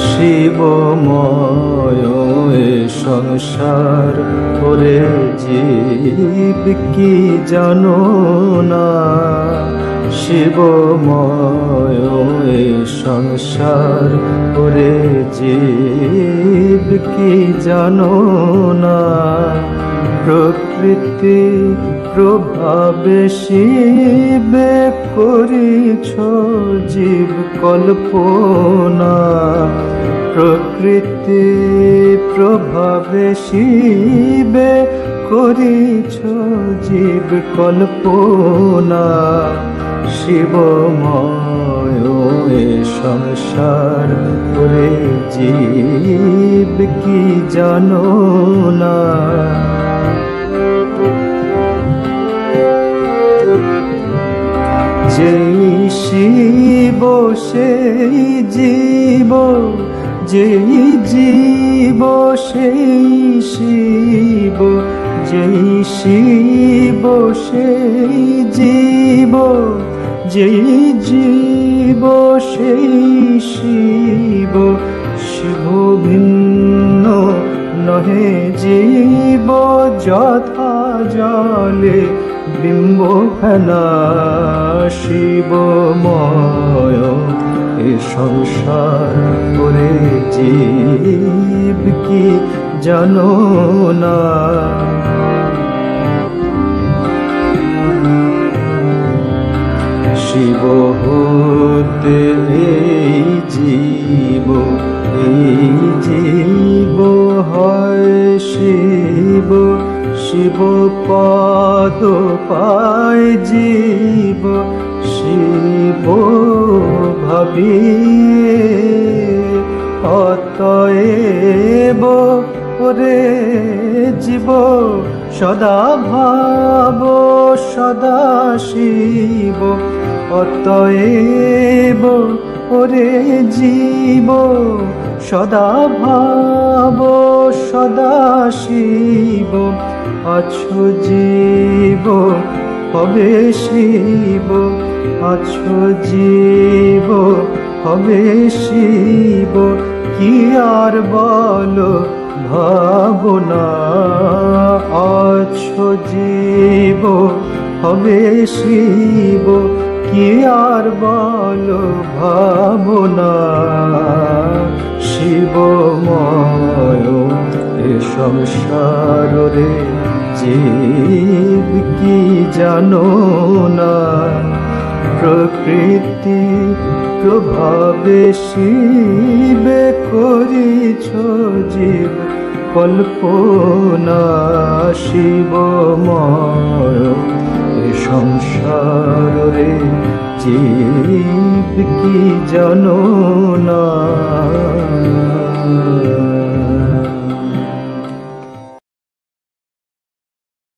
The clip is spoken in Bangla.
শিবময় এ সংসার ওরে জীব কি জানো না, শিবময় এ সংসার ওরে জীব কি জানো না। প্রকৃতি প্রভাবে শিবে করিছ জীব কল্পনা, প্রকৃতি প্রভাবে শিবে করিছ জীব কল্পনা। শিবময় এ সংসার ওরে জীব কি জানো না। যেই শিব সেই জীব, যেই জীব সেই শিব, যেই শিব সেই জীব, যেই জীব সেই শিব। শিব ভিন্ন নহে জীব, যথা জলে বিম্ব ফেনা। শিবময় এ সংসার ওরে জীব কি জানো না। শিব হতে এই জীব, এই জীব হয় শিব। শিব পদ পায় জীব, শিব ভাবিয়ে। অতএব ওরে জীব সদা ভাব সদা শিব। অতএব ওরে জীব সদা ভাব সদা শিব। আছো জীব হবে শিব, আছো জীব হবে শিব। কি আর বলো ভাবনা, আছো জীব হবে শিব। কি আর বলো ভাবনা। শিবময় এ সংসার রে জীব কি জানো না। প্রকৃতি প্রভাবে শিবে করিছ জীব কল্পনা। শিবময় এ সংসার রে জীব কি জানো না।